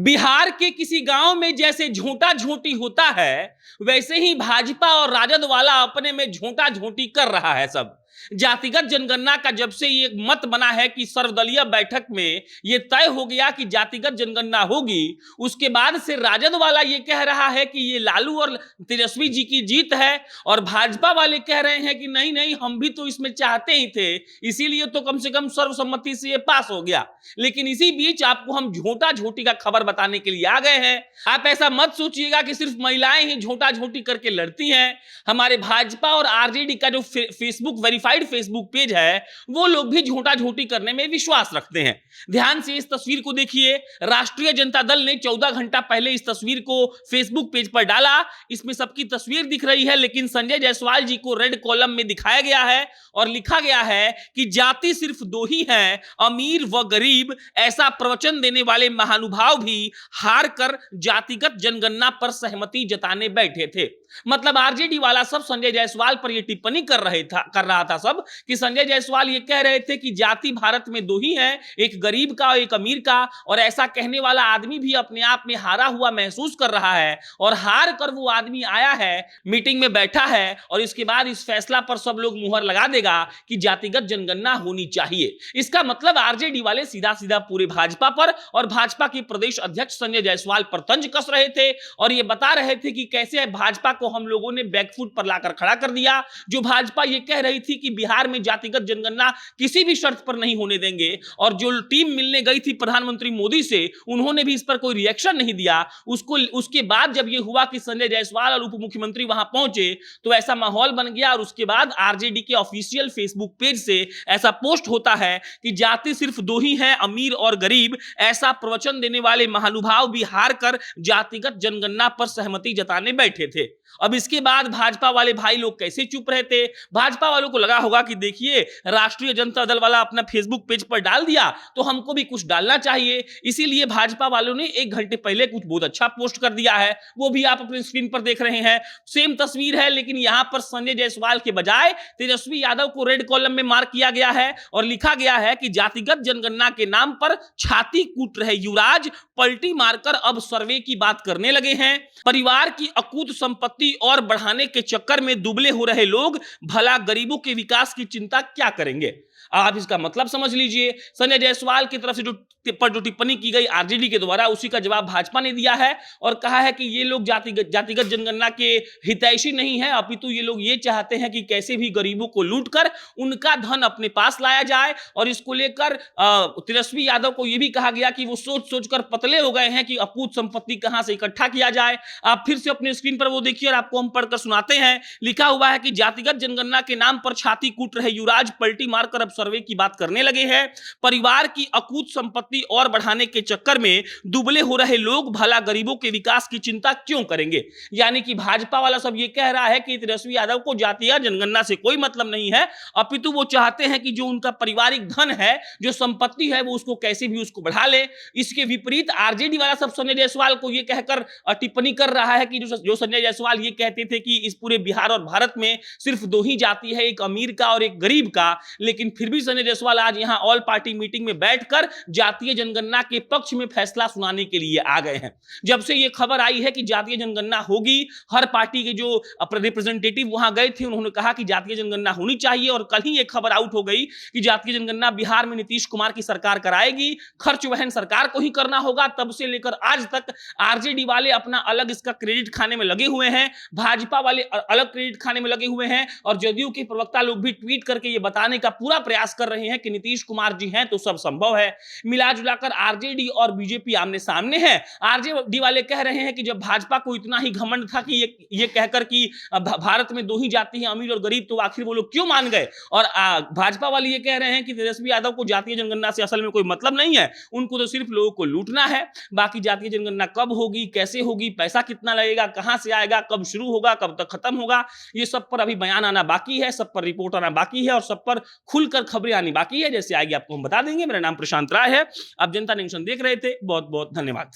बिहार के किसी गांव में जैसे झोंटा झोंटी होता है, वैसे ही भाजपा और राजद वाला अपने में झोंटा झोंटी कर रहा है। सब जातिगत जनगणना का जब से ये मत बना है कि सर्वदलीय बैठक में ये तय हो गया कि जातिगत जनगणना होगी, उसके बाद से राजद वाला ये कह रहा है कि ये लालू और तेजस्वी जी की जीत है, और भाजपा वाले कह रहे हैं कि नहीं नहीं, हम भी तो इसमें चाहते ही थे, इसीलिए तो कम से कम सर्वसम्मति से ये पास हो गया। लेकिन इसी बीच आपको हम झोंटा झोंटी का खबर बताने के लिए आ गए हैं। आप ऐसा मत सोचिएगा कि सिर्फ महिलाएं ही झोंटा झोंटी करके लड़ती हैं। हमारे भाजपा और आरजेडी का जो फेसबुक वेरीफाइड फेसबुक पेज है, वो लोग भी झोंटा झोंटी करने में विश्वास रखते हैं। ध्यान से इस तस्वीर को देखिए। राष्ट्रीय जनता दल ने 14 घंटा पहले इस तस्वीर को फेसबुक पेज पर डाला। इसमें सबकी तस्वीर दिख रही है, लेकिन संजय जायसवाल जी को रेड कॉलम में दिखाया गया है और लिखा गया है कि जाति सिर्फ दो ही है, अमीर व गरीब। ऐसा प्रवचन देने वाले महानुभाव भी हार कर जातिगत जनगणना पर सहमति जताने बैठे थे। मतलब आरजेडी वाला सब संजय जायसवाल पर यह टिप्पणी कर रहा था सब कि संजय जायसवाल ये कह रहे थे कि जाति भारत में दो ही है, एक गरीब का और एक अमीर का, और ऐसा कहने वाला आदमी भी अपने आप में हारा हुआ महसूस कर रहा है, और हार कर वो आदमी आया है, मीटिंग में बैठा है, और इसके बाद इस फैसला पर सब लोग मुहर लगा देगा कि जातिगत जनगणना होनी चाहिए। इसका मतलब आरजेडी वाले सीधा सीधा पूरे भाजपा पर और भाजपा के प्रदेश अध्यक्ष संजय जायसवाल पर तंज कस रहे थे, और ये बता रहे थे कि कैसे भाजपा को हम लोगों ने बैकफुट पर लाकर खड़ा कर दिया। जो भाजपा ये कह रही थी कि बिहार में जातिगत जनगणना किसी भी शर्त पर नहीं होने देंगे, और जो टीम मिलने गई थी प्रधानमंत्री मोदी से, उन्होंने भी इस पर कोई रिएक्शन नहीं दिया। उसके बाद जब यह हुआ कि संजय जायसवाल और उप मुख्यमंत्री वहां पहुंचे, तो ऐसा माहौल बन गया, और उसके बाद आरजेडी के ऑफिशियल फेसबुक पेज से ऐसा पोस्ट होता है कि जाति सिर्फ दो ही है, अमीर और गरीब। ऐसा प्रवचन देने वाले महानुभाव भी हार कर जातिगत जनगणना पर सहमति जताने बैठे थे। अब इसके बाद भाजपा वाले भाई लोग कैसे चुप रहे थे? भाजपा वालों को लगा होगा कि देखिए, राष्ट्रीय जनता दल वाला अपना फेसबुक पेज पर डाल दिया, तो हमको भी कुछ डालना चाहिए। इसीलिए भाजपा वालों ने 1 घंटे पहले कुछ बहुत अच्छा पोस्ट कर दिया है, वो भी आप अपनी स्क्रीन पर देख रहे हैं। सेम तस्वीर है, लेकिन यहां पर संजय जायसवाल के बजाय तेजस्वी यादव को रेड कॉलम में मार्क किया गया है और लिखा गया है कि जातिगत जनगणना के नाम पर छाती कूट रहे युवराज पलटी मारकर अब सर्वे की बात करने लगे हैं। परिवार की अकूत संपत्ति और बढ़ाने के चक्कर में दुबले हो रहे लोग भला गरीबों के विकास की चिंता क्या करेंगे? आप इसका मतलब समझ लीजिए। संजय जायसवाल की तरफ से जो टिप्पणी की गई आरजेडी के द्वारा, उसी का जवाब भाजपा ने दिया है और कहा है कि ये लोग जातिगत जनगणना के हितैषी नहीं है, अपितु ये लोग ये चाहते हैं कि कैसे भी गरीबों को लूटकर उनका धन अपने पास लाया जाए। और इसको लेकर तेजस्वी यादव को यह भी कहा गया कि वो सोच सोचकर पतले हो गए हैं कि अकूत संपत्ति कहां से इकट्ठा किया जाए। आप फिर से अपने स्क्रीन पर वो देखिए और आपको हम पढ़कर सुनाते हैं। लिखा हुआ है कि जातिगत जनगणना के नाम पर छाती कूट रहे युवराज पलटी मारकर अब सर्वे की बात करने लगे हैं। परिवार की अकूत संपत्ति और बढ़ाने के चक्कर में दुबले हो रहे लोग भला गरीबों के विकास की चिंता क्यों करेंगे? यानी कि भाजपा वाला सब ये कह रहा है कि तेजस्वी यादव को जातीय जनगणना से कोई मतलब नहीं है, अपितु वो चाहते हैं कि जो उनका पारिवारिक धन है, जो संपत्ति है, वो उसको कैसे भी उसको बढ़ा ले। इसके विपरीत आरजेडी वाला सब संजय जायसवाल को ये कहकर टिप्पणी कर रहा है कि जो संजय जायसवाल ये कहते थे कि इस पूरे बिहार और भारत में सिर्फ दो ही जाति है, एक अमीर का और एक गरीब का, लेकिन फिर भी संजय जायसवाल आज यहां ऑल पार्टी मीटिंग में बैठकर जातीय जनगणना के पक्ष में फैसला सुनाने के लिए आ गए हैं। जब से यह खबर आई है कि जातीय जनगणना होगी, हर पार्टी के जो रिप्रेजेंटेटिव वहां गए थे, उन्होंने कहा कि जातीय जनगणना होनी चाहिए। और कल ही एक खबर आउट हो गई कि जातीय जनगणना बिहार में नीतीश कुमार की सरकार कराएगी, खर्च वहन सरकार को ही करना होगा। तब से लेकर आज तक आरजेडी वाले अपना अलग इसका क्रेडिट खाने में लगे हुए हैं, भाजपा वाले अलग क्रेडिट खाने में लगे हुए हैं, और जदयू के प्रवक्ता लोग भी ट्वीट करके ये बताने का पूरा प्रयास कर रहे हैं कि नीतीश कुमार जी हैं तो सब संभव है। मिला जुलाकर आरजेडी और बीजेपी आमने सामने है। आरजेडी वाले कह रहे हैं कि जब भाजपा को इतना ही घमंड था कि ये कहकर कि भारत में दो ही जाति है, अमीर और गरीब, तो आखिर वो लोग क्यों मान गए? और भाजपा वाले ये कह रहे हैं कि तेजस्वी यादव को जातीय जनगणना से असल में कोई मतलब नहीं है, उनको तो सिर्फ लोगों को लूटना है। बाकी जातीय जनगणना कब होगी, कैसे होगी, पैसा कितना लगेगा, कहां से आएगा, कब शुरू होगा, कब तक खत्म होगा, ये सब पर अभी बयान आना बाकी है, सब पर रिपोर्ट आना बाकी है, और सब पर खुलकर खबरें आनी बाकी है। जैसे आएगी आपको हम बता देंगे। मेरा नाम प्रशांत राय है, आप जनता न्यूज़ देख रहे थे। बहुत बहुत धन्यवाद।